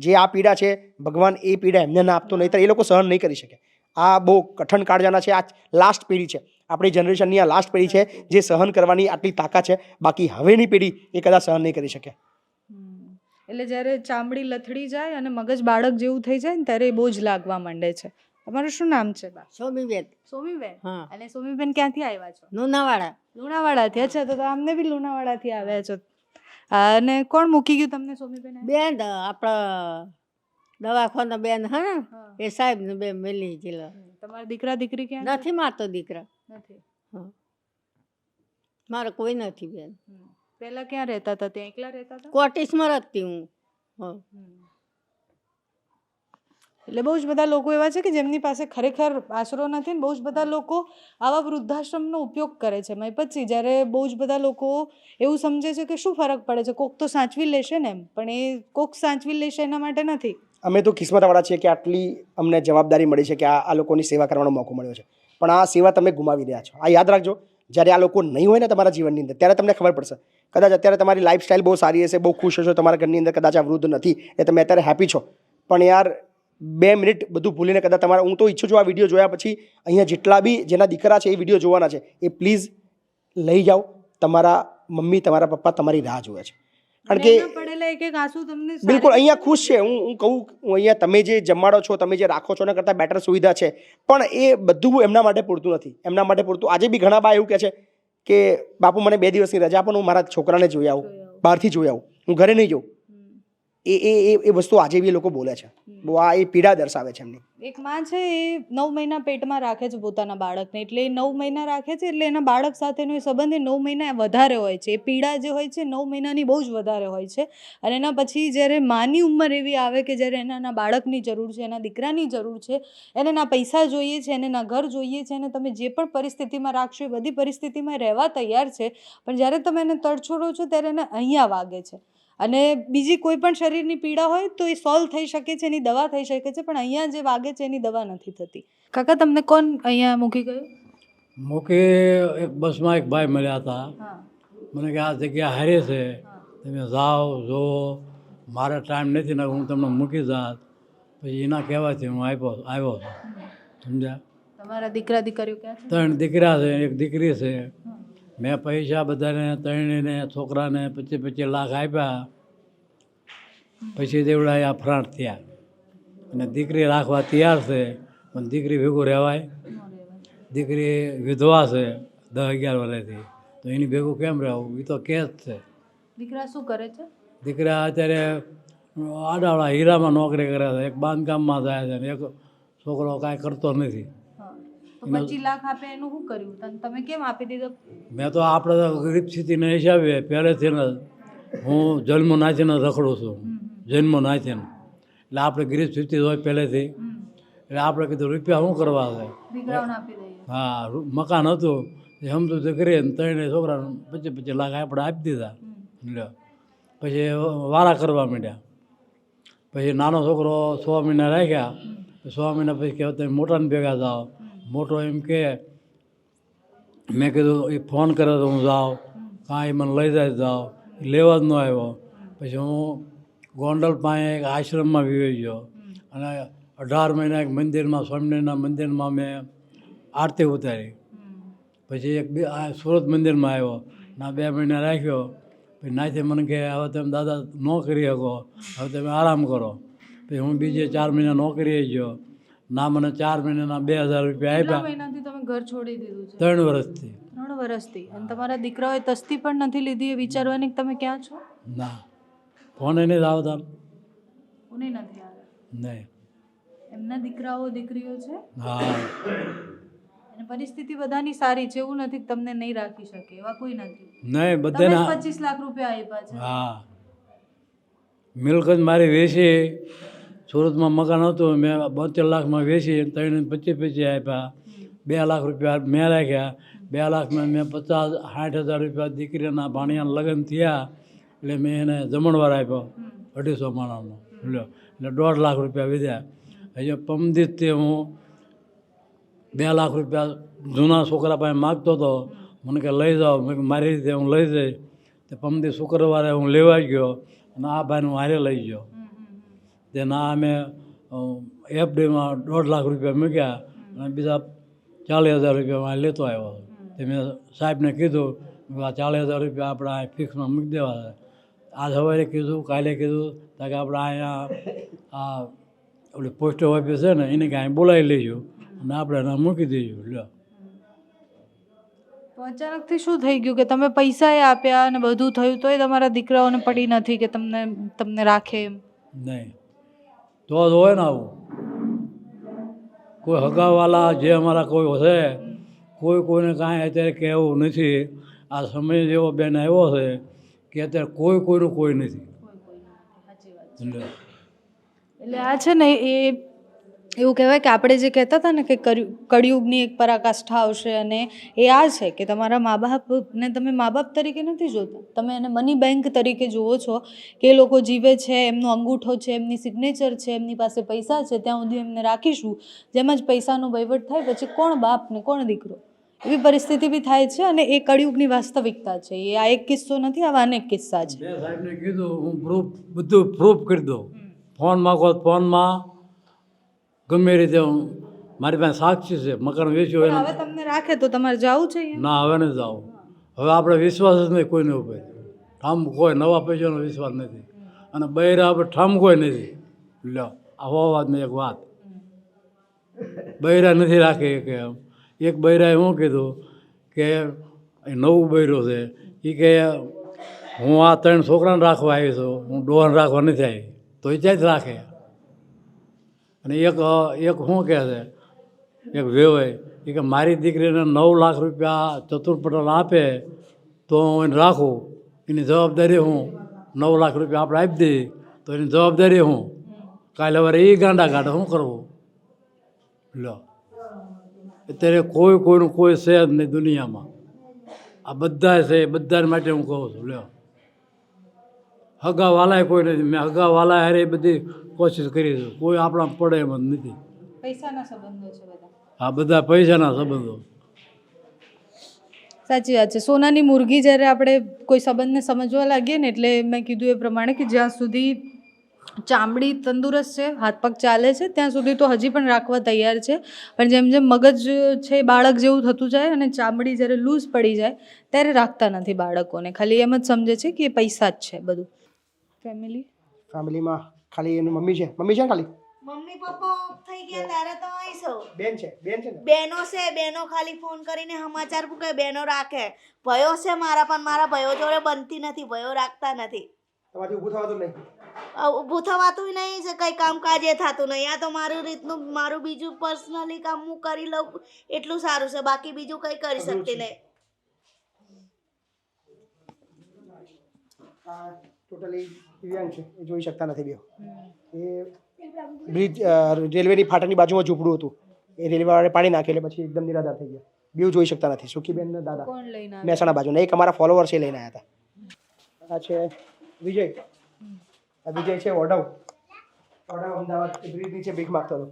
જે આ પીડા છે ભગવાન એ પીડા એમને ના આપતો, નહીંતર એ લોકો સહન નહીં કરી શકે. આ બહુ કઠણ કાળજાના છે. આ લાસ્ટ પેઢી છે, આપણી જનરેશનની આ લાસ્ટ પેઢી છે જે સહન કરવાની આટલી તાકાત છે. બાકી હવેની પેઢી એ કદાચ સહન નહીં કરી શકે. એટલે જ્યારે ચામડી લથડી જાય અને મગજ બાળક જેવું થઈ જાય ને ત્યારે એ બોજ લાગવા માંડે છે. તમારું શું નામ છે બા? સોમીબેન સોમીબેન. હા. અને સોમીબેન ક્યાંથી આવ્યા છો? લુણાવાડા લુણાવાડાથી. અચ્છા, તો અમને બી લુણાવાડાથી આવ્યા છો. અને કોણ મૂકી ગયું તમને સોમીબેન? બેન આપણા દવાખાના બેન હા એ સાહેબ ને બેન મિલી ગયેલા. તમારા દીકરા દીકરી ક્યાં નથી મારતો દીકરા, નથી? મારે કોઈ નથી બેન. પહેલા ક્યાં રહેતા હતા? ત્યાં એકલા રહેતા હતા? કોટીસમાં રહેતી હું. હા. એટલે બહુ જ બધા લોકો એવા છે કે જેમની પાસે ખરેખર આશરો નથી ને બહુ જ બધા લોકો આવા વૃદ્ધાશ્રમનો ઉપયોગ કરે છે. મેં પછી જ્યારે બહુ જ બધા લોકો એવું સમજે છે કે શું ફરક પડે છે, કોક તો સાચવી લેશે ને એમ, પણ એ કોક સાચવી લેશે એના માટે નથી. અમે તો કિસ્મતવાળા છીએ કે આટલી અમને જવાબદારી મળી છે કે આ લોકોની સેવા કરવાનો મોકો મળ્યો છે. પણ આ સેવા તમે ગુમાવી રહ્યા છો. આ યાદ રાખજો, જ્યારે આ લોકો નહીં હોય ને તમારા જીવનની અંદર ત્યારે તમને ખબર પડશે. કદાચ અત્યારે તમારી લાઈફસ્ટાઈલ બહુ સારી હશે, બહુ ખુશ હશો, તમારા ઘરની અંદર કદાચ આ વૃદ્ધ નથી એ તમે અત્યારે હેપી છો, પણ યાર 2 મિનિટ બધું ભૂલીને કદાચ તમારા, હું તો ઈચ્છું છું આ વિડીયો જોયા પછી અહીંયા જેટલા બી જેના દીકરા છે એ વિડીયો જોવાના છે એ પ્લીઝ લઈ જાઓ. તમારા મમ્મી તમારા પપ્પા તમારી રાહ જોવે છે. કારણ કે પડેલા એક એક આંસુ તમને બિલકુલ અહીંયા ખુશ છે. હું કહું, હું અહીંયા તમે જે જમાડો છો, તમે જે રાખો છો એના કરતાં બેટર સુવિધા છે, પણ એ બધું એમના માટે પૂરતું નથી. એમના માટે પૂરતું આજે બી ઘણા બા એવું કહે છે કે બાપુ મને 2 દિવસની રજા આપો, હું મારા છોકરાને જોઈ આવું, બહારથી જોઈ આવું, હું ઘરે નહીં જાઉં. એ વસ્તુ આજે બી લોકો બોલે છે. બહુ આ એ પીડા દર્શાવે છે એમની. એક માં છે એ 9 મહિના પેટમાં રાખે છે પોતાના બાળકને, એટલે એ 9 મહિના રાખે છે એટલે એના બાળક સાથેનો એ સંબંધ એ 9 મહિના વધારે હોય છે. એ પીડા જે હોય છે 9 મહિનાની બહુ જ વધારે હોય છે. અને એના પછી જ્યારે માની ઉંમર એવી આવે કે જ્યારે એના બાળકની જરૂર છે, એના દીકરાની જરૂર છે, એને ના પૈસા જોઈએ છે, એને ના ઘર જોઈએ છે, અને તમે જે પણ પરિસ્થિતિમાં રાખશો એ બધી પરિસ્થિતિમાં રહેવા તૈયાર છે, પણ જ્યારે તમે એને તડછોડો છો ત્યારે એને અહીંયા વાગે છે. અને બીજી કોઈ પણ શરીરની પીડા હોય તો એ સોલ્વ થઈ શકે છે, એની દવા થઈ શકે છે, પણ અહીંયા જે વાગે છે એની દવા નથી થતી. કાકા તમને કોણ અહીંયા મૂકી ગયું? મૂકી એક બસમાં એક ભાઈ મળ્યા હતા. મને કે આ જગ્યા હારી છે, તમે જાઓ જુઓ, મારે ટાઈમ નથી ને હું તમને મૂકી જાત. પછી એના કહેવાથી હું આવ્યો છું. સમજ્યા? તમારા દીકરા દીકરીઓ ક્યાં છે? 3 દીકરા છે, 1 દીકરી છે. મેં પૈસા બધાને 3ને છોકરાને 25 લાખ આપ્યા, પછી દેવડા ફ્રાન્ટ થયા. અને દીકરી રાખવા તૈયાર છે, પણ દીકરી ભેગું રહેવાય. દીકરી વિધવા છે 10-11 વર્ષથી, તો એની ભેગું કેમ રહેવું? એ તો કેસ છે. દીકરા શું કરે છે? દીકરા અત્યારે આડાવાળા હીરામાં નોકરી કરે છે, એક બાંધકામમાં જાય છે, ને એક છોકરો કાંઈ કરતો નથી. તો 25 લાખ આપે એનું શું કર્યું? તમે કેમ આપી દીધો? મેં તો આપણે ગરીબ સ્થિતિના હિસાબે પહેલેથી ને હું જન્મ નાચીને રખડું છું, જન્મ નાચીને. એટલે આપણે ગરીબ સ્થિતિ હોય પહેલેથી, એટલે આપણે કીધું રૂપિયા શું કરવા છે? દીકરાઓને આપી દઈએ. હા, મકાન હતું એ સમજું તો કરીએ ને 3 છોકરાને 25 લાખ આપણે આપી દીધા. એટલે પછી વારા કરવા માંડ્યા. પછી નાનો છોકરો 6 મહિના રાખ્યા. 6 મહિના પછી કહેવાય તમે મોટાને ભેગા જાઓ. મોટો એમ કે, મેં કીધું એ ફોન કરે તો હું જાઉં, કાંઈ મને લઈ જાય જાઉં, લેવા જ ન આવ્યો. પછી હું ગોંડલ પાસે એક આશ્રમમાં વિવાઈ ગયો અને 18 મહિના એક મંદિરમાં, સ્વામિનારાયણના મંદિરમાં મેં આરતી ઉતારી. પછી એક સુરત મંદિરમાં આવ્યો, ના 2 મહિના રાખ્યો. પછી નાથી મને કહે હવે તમે દાદા ન કરી શકો, હવે તમે આરામ કરો. પછી હું બીજે 4 મહિના નોકરીએ ગયો. ના મને 4 મહિનાના 2000 રૂપિયા આપ્યા. મહિનાથી તમે ઘર છોડી દીધું છે? 3 વર્ષથી. 3 વર્ષથી. અને તમારા દીકરાઓએ તસ્તી પણ નથી લીધી એ વિચારવાની કે તમે ક્યાં છો? ના, ફોને નહીં આવતા. કોને નથી આવ્યા? નહીં. એમના દીકરાઓ દીકરીઓ છે? હા. અને પરિસ્થિતિ બધાની સારી છે, એવું નથી કે તમને નહીં રાખી શકે, એવા કોઈ નથી. નહીં, બધાને 25 લાખ રૂપિયા આપ્યા છે. હા, મિલકત મારી વેચી, સુરતમાં મકાન હતું, મેં 72 લાખમાં વેચી 25 આપ્યા. 2 લાખ રૂપિયા મેં રાખ્યા. 2 લાખમાં મેં 50-60 હજાર રૂપિયા દીકરીના ભાણિયાના લગ્ન થયા એટલે મેં એને જમણવાર આપ્યો 250 માણસનો. લ્યો, એટલે 1.5 લાખ રૂપિયા વધ્યા. હજી પમદીથી હું 2 લાખ રૂપિયા જૂના છોકરા પાસે માગતો હતો. મને કે લઈ જાઓ. મેં કીધું મારી રીતે હું લઈ જઈશ. તે પમદી શુક્રવારે હું લેવા ગયો અને આ ભાઈને હું હારે લઈ ગયો. તેના અમે એફડીમાં 1.5 લાખ રૂપિયા મૂક્યા અને બીજા 40,000 રૂપિયા હું લેતો આવ્યો. તે મેં સાહેબને કીધું આ 40,000 રૂપિયા આપણે આ ફિક્સમાં મૂકી દેવા છે. આજ સવારે કીધું, કાલે કીધું કે આપણે અહીંયા આ આપણી પોસ્ટ ઓફિસ છે ને એને કાંઈ બોલાવી લઈશું અને આપણે એને મૂકી દઈશું. લ્યો. તો અચાનકથી શું થઈ ગયું કે તમે પૈસા આપ્યા અને બધું થયું તોય તમારા દીકરાઓને પડી નથી કે તમને રાખે એમ? નહીં તો જ હોય ને આવું. કોઈ હગાવાલા જે અમારા કોઈ છે કોઈને કાંઈ અત્યારે કહેવું નથી. આ સમય જેવો બેન આવ્યો છે કે અત્યારે કોઈનું કોઈ નથી. એટલે આ છે ને એ એવું કહેવાય કે આપણે જે કહેતા હતા ને કે કળિયુગની એક પરાકાષ્ઠા આવશે અને એ આ છે કે તમારા મા બાપને તમે મા બાપ તરીકે નથી જોતા, તમે એને મની બેંક તરીકે જુઓ છો કે એ લોકો જીવે છે, એમનો અંગૂઠો છે, એમની સિગ્નેચર છે, એમની પાસે પૈસા છે, ત્યાં સુધી એમને રાખીશું. જેમ જ પૈસાનો વહીવટ થાય પછી કોણ બાપ ને કોણ દીકરો એવી પરિસ્થિતિ બી થાય છે. અને એ કળિયુગની વાસ્તવિકતા છે. એ આ એક કિસ્સો નથી, આવા અનેક કિસ્સા છે. મેં સાહેબને કીધું હું બધું પ્રૂફ કરી દઉં. ફોન માગો ફોનમાં ગમે રીતે મારી પાસે સાક્ષી છે. મકાન વેચ્યું હવે તમને રાખે તો તમારે જવું છે અહીંયા? ના, હવે નથી જવું. હવે આપણે વિશ્વાસ જ નહીં કોઈને ઉપર. ઠામ કોઈ નવા પૈસાનો વિશ્વાસ નથી અને બૈરા આપણે ઠામ કોઈ નથી. લ્યો આ હોવાતની એક વાત. બૈરા નથી રાખે કે એક બૈરાએ શું કીધું કે નવું બૈરો છે એ કે હું આ 3 છોકરાને રાખવા આવી છું, હું ડોહાને રાખવા નથી આવી. તો એ ત્યાં જ રાખે. અને એક શું કહે છે એક વેવાય એ કે મારી દીકરીને 9 લાખ રૂપિયા ચતુર્પટલ આપે તો હું એને રાખું, એની જવાબદારી હું. 9 લાખ રૂપિયા આપણે આપી દઈએ તો એની જવાબદારી હું. કાલે હવે એ ગાંડા કાઢે શું કરવું? લો અત્યારે કોઈનું કોઈ છે જ નહીં દુનિયામાં. આ બધા છે, બધા માટે હું કહું છું. લ્યો હગાવાલાએ કોઈ નથી. મેં હગાવાલા હારે બધી કોશિશ કરી છે, કોઈ આપણા પડે એમ જ નથી. પૈસાના સંબંધો છે બધા. આ બધા પૈસાના સંબંધો. સાચી વાત છે. સોનાની મુરગી જ્યારે આપણે કોઈ સંબંધને સમજવા લાગીએ ને એટલે મેં કીધું એ પ્રમાણે કે જ્યાં સુધી ચામડી તંદુરસ્ત છે, હાથ પગ ચાલે છે ત્યાં સુધી તો હજી પણ રાખવા તૈયાર છે. પણ જેમ જેમ મગજ છે બાળક જેવું થતું જાય અને ચામડી જ્યારે લૂઝ પડી જાય ત્યારે રાખતા નથી બાળકોને. ખાલી એમ જ સમજે છે કે એ પૈસા જ છે બધું. ફેમિલીમાં ખાલી એની મમ્મી છે ને ખાલી મમ્મી પપ્પા ઓફ થઈ ગયા ત્યારે તો આવીશો. બેન છે ને બેનો છે, બેનો ખાલી ફોન કરીને સમાચાર પૂછે. બેનો રાખે. ભયો છે મારા, પણ મારા ભયો જોડે બનતી નથી, ભયો રાખતા નથી. તમારથી ઊભું થવાતું નહીં. ઊભું થવાતું નહીં છે, કંઈ કામકાજ એ થતું નહીં. આ તો મારું રીતનું મારું બીજું પર્સનલી કામ હું કરી લઉં એટલું સારું છે, બાકી બીજું કંઈ કરી શકતી નહીં. ટોટલી દિવ્યાંગ છે, એ જોઈ શકતા નથી. બે એ બ્રિજ રેલવેની ફાટકની બાજુમાં ઝૂંપડું હતું, એ રેલવેવાળાએ પાણી નાખ્યું એટલે પછી એકદમ નિરાધાર થઈ ગયા. બેવ જોઈ શકતા નથી. સુખીબેન ને દાદા મહેસાણા બાજુના એક અમારા ફોલોવર છે, લઈને આવ્યા હતા. આ છે વિજય. આ વિજય છે ઓઢવ અમદાવાદ બ્રિજ નીચે ભીખ માગતો હતો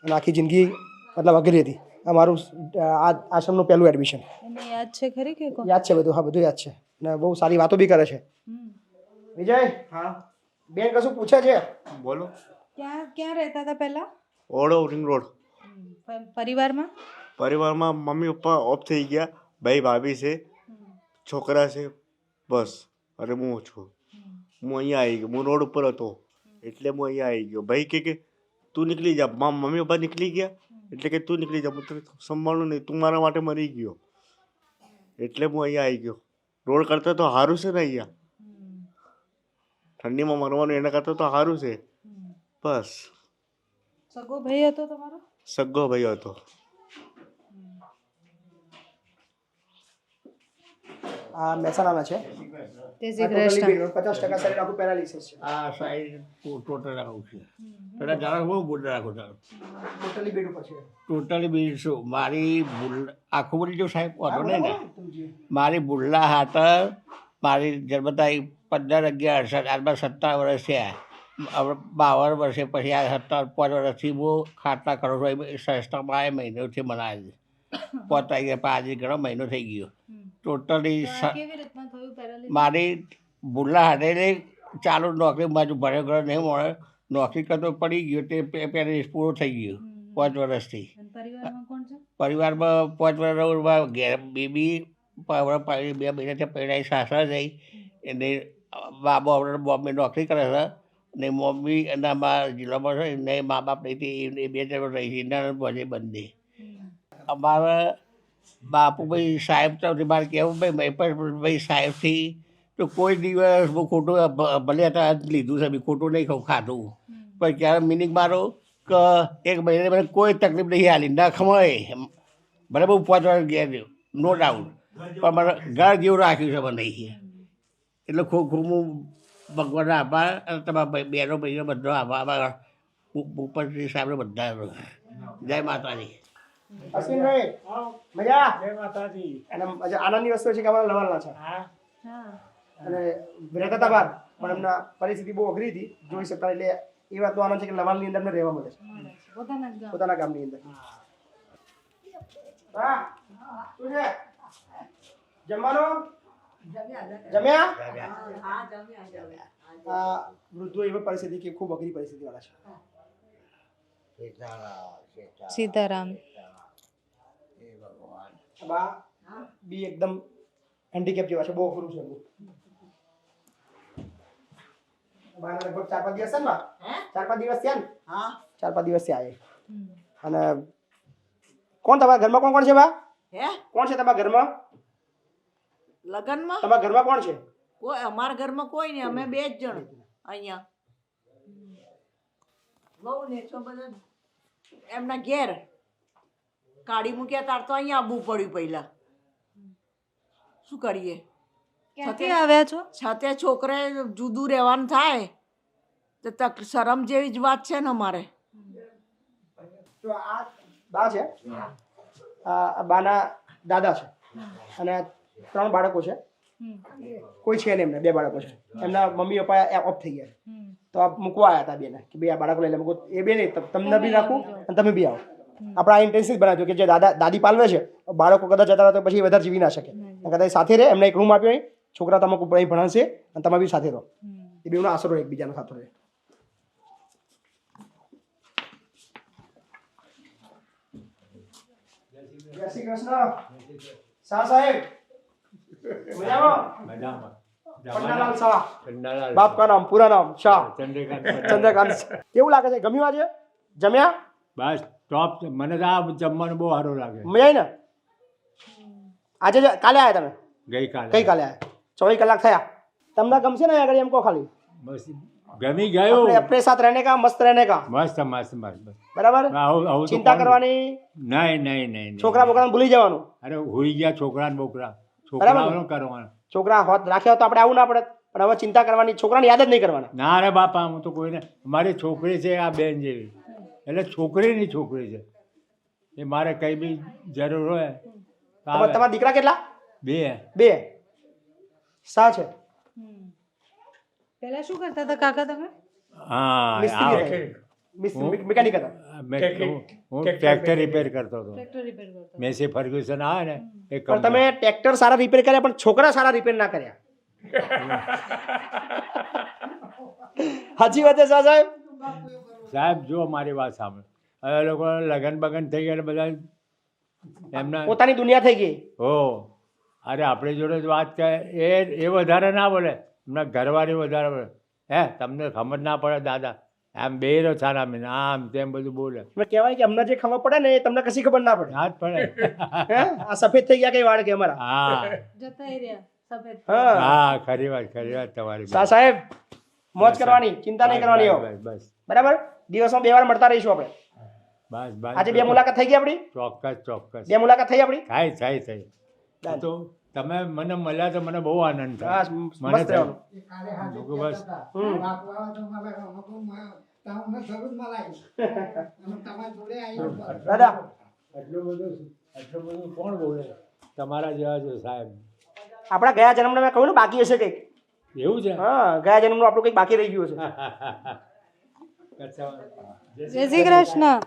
અને આખી જિંદગી મતલબ અઘરી હતી. આ મારું આ આશ્રમનું પહેલું એડમિશન. યાદ છે ખરી કે યાદ છે બધું? હા, બધું યાદ છે અને બહુ સારી વાતો બી કરે છે. વિજય, હા બેન કશું પૂછે છે? બોલો. ક્યાં રહેતા હતા પહેલા? ઓળો રિંગ રોડ. પરિવારમાં મમ્મી પપ્પા ઓફ થઈ ગયા, ભાઈ ભાભી છે, છોકરા છે, બસ. અરે હું છું. હું અહીંયા આવી ગયો. હું રોડ ઉપર હતો એટલે હું અહીંયા આવી ગયો. ભાઈ કે તું નીકળી જા. મમ્મી પપ્પા નીકળી ગયા એટલે કે તું નીકળી જા, હું તને સંભાળું નહીં, તું મારા માટે મરી ગયો એટલે હું અહીંયા આવી ગયો. રોડ કરતાં તો સારું છે ને અહીંયા, ઠંડીમાં મરવાનું એના કરતાં તો સારું છે. બસ. સગો ભાઈ હતો તમારો? સગો ભાઈ હતો. આ મહેસાણાના છે. 50% શરીર આખું પેરાલિસિસ છે. આ સાઈડ ટોટલ આવું છે. પેલા જરાક બહુ બુલ રાખો ચાલો. ટોટલી બેડ ઉપર છે. ટોટલી બેડ શું મારી બુલ આખું બોલી જો સાહેબ વાંધો નહીં ને. મારી બુલ્લા હાથ મારી જન્મતા 15, 11, 17 વર્ષ થયા હવે 52 વર્ષે પછી આ 5 વર્ષથી હું ખાટલા કરું છું એ સંસ્થામાં આ મહિનોથી બનાવે છે 5 તારીખે આજે ઘણો મહિનો થઈ ગયો ટોટલી કેવી રીતના થયું પેરાલિસિસ? મારી ભૂલા હાથે ચાલુ નોકરી બાજુ ભરે ઘરે નહીં મળે નોકરી કરતો પડી ગયો તે પેરાલિસિસ પૂરો થઈ ગયો 5 વર્ષથી. અને પરિવારમાં કોણ છે? પરિવારમાં 5 વર્ષ ઘેર બેબી 2 મહિનાથી પહેલાં સાસરા જઈ એને બાબો આપણે બોમ્બે નોકરી કરે છે ને મમ્મી અને અમારા જિલ્લામાં છે ને મા બાપ નહીં એ 2 જણ રહી છે એના બધે બંને. અમારા બાપુભાઈ સાહેબ તો મારે કહેવું ભાઈ ભાઈ સાહેબથી તો કોઈ દિવસ હું ખોટું ભલે હતા લીધું છે ખોટું નહીં ખાધું પણ ક્યારે મિનિંગ મારો કે 1 મહિને મને કોઈ તકલીફ નહીં હાલી ના ખમાય બરાબર. હું 5 વર્ષ ગયા રહ્યો નો ડાઉટ પણ મને ઘર જેવું રાખ્યું છે મને એટલે ખૂબ ખૂબ હું ભગવાનને આભાર અને તમારા બહેનો ભાઈઓ બધો આભાર ઉપરથી સાહેબને બધા. જય માતાજી. અશ્વિનભાઈ મજા? જય માતાજી. અને આનંદની વસ્તુ છે કે અમારા લવાલના છે અને રહેતા હતા બહાર પણ એમના પરિસ્થિતિ બહુ અઘરી હતી જોઈ શકતા એટલે એ વાતનો આનંદ છે કે લવાલની અંદર અમને રહેવા મળે છે પોતાના ગામની અંદર. શું છે જમવાનું? જમ્યા? આ વૃદ્ધો એવી પરિસ્થિતિ કે ખૂબ અઘરી પરિસ્થિતિ વાળા છે. સીતારામ. બા બી એકદમ હેન્ડીકેપ જેવા છે બહુ અઘરું છે. બાને લગભગ 4-5 દિવસ છે ને બા? 4-5 દિવસ થયા ને? હા 4-5 દિવસ થયા. અને કોણ તમારા ઘરમાં કોણ કોણ છે બા? હે કોણ છે તમારા ઘરમાં? લગનમાં તમારા ઘરમાં કોણ છે? કોઈ અમારા ઘરમાં કોઈ નહીં અમે 2 જ જણ અહીંયા બહુ ને તો બધા એમના ઘેર કાઢી મૂક્યા તાર તો અહીંયા આવવું પડ્યું પહેલા શું કરીએ. ક્યાંથી આવ્યા છો? સાથે છોકરાએ જુદું રહેવાનું થાય તો શરમ જેવી જ વાત છે ને અમારે. તો આ બા છે આ બાના દાદા છે અને 3 બાળકો છે. કોઈ છે નહીં એમને 2 બાળકો છે. એમના મમ્મી પપ્પા ઓફ થઈ ગયા તો આ મૂકવા આવ્યા હતા બેને કે ભાઈ આ બાળકો લઈ લે. મૂકો એ બે નહીં તમને બી રાખું અને તમે બી આવો. આપણે આ ઇન્ટેન્સિવ બનાવ્યું કે જે દાદી પાલવે છે બાળકો કદાચ જતા રહે તો પછી વધારે જીવી ના શકે. કદાચ સાથે રહે એમને એક રૂમ આપ્યો અહીં છોકરા તમે અહીં ભણાવશે અને તમે બી સાથે રહો. એ બેનો આશરો એકબીજાનો સાથે રહે. જય શ્રી કૃષ્ણ. શાહ સાહેબ મજામાં? પન્નાલાલ શાહ. બાપ કા નામ પૂરા નામ શાહ ચંદ્રકાંત. કેવું લાગે છે? ગમ્યું આજે? જમ્યા? બસ ટોપ. મને તો આ જમવાનું બહુ સારું લાગે. મજા આવી ને? આજે કાલે આવ્યા તમે? ગઈકાલે આવ્યા. 24 કલાક થયા. તમને ગમશે ને આગળ એમ કહો ખાલી? બસ ગમી ગયું. अपने साथ रहने का मस्त रहने का. મસ્ત મસ્ત મસ્ત. બરાબર. ચિંતા કરવાની નહીં નહીં નહીં. છોકરા બોકરાને ભૂલી જવાનું. અરે ભૂલી ગયા છોકરા ને બોકરા. છોકરાઓનું કરવાનું. છોકરા હોત રાખ્યા તો આપણે આવું ના પડે પણ હવે ચિંતા કરવાની છોકરાને યાદ જ નહીં કરવાના. ના રે બાપા હું તો કોઈને મારી છોકરી છે આ બેન જેવી એટલે છોકરીની છોકરી છે એ મારે કઈ બી જરૂર હોય. તમારા દીકરા કેટલા? 2. શા છે? પહેલા શું કરતા હતા કાકા તમે? હા મિકેનિક હતા. હું ટ્રેક્ટર રિપેર કરતો હતો. ટ્રેક્ટર રિપેર કરતા. મેસી ફર્ગ્યુસન આવે ને એ પણ તમે ટ્રેક્ટર સારા રિપેર કર્યા પણ છોકરા સારા રિપેર ના કર્યા. સાચી વાત છે શાહ સાહેબ? સાહેબ જો મારી વાત સાંભળો. હવે લોકો લગન બગન થઈ ગયા બધા એમના પોતાની દુનિયા થઈ ગઈ. હો અરે આપણી જોડે જ વાત કરે એ વધારે ના બોલે. એમના ઘરવાળી વધારે બોલે. હે તમને ખબર ના પડે દાદા આમ બે રો સારા મીન આમ તેમ બધું બોલે. કહેવાય કે અમને જે ખબર પડે ને એ તમને કશી ખબર ના પડે. ના જ પડે. આ સફેદ થઈ ગયા કઈ વાળ કે અમારા? હા જતા રહ્યા સફેદ. હા ખરી વાત તમારી. શાહ સાહેબ મોજ કરવાની, ચિંતા નહીં કરવાની. બસ બરાબર. દિવસમાં 2 વાર મળતા રહીશું આપણે. બસ બસ. આજે 2 મુલાકાત થઈ ગઈ આપણી? ચોક્કસ. 2 મુલાકાત થઈ આપણી? થઈ. તો તમે મને મળ્યા તો મને બહુ આનંદ થાય. મને મસ્ત રહેવાનું. બસ દાદા એટલું બધું કોણ બોલે તમારા જેવા છે સાહેબ. આપણા ગયા જન્મને મેં કહ્યું ને બાકી હશે કંઈક. એવું છે? હા ગયા જન્મનું આપણું કંઈક બાકી રહી ગયું છે. જય શ્રી કૃષ્ણ.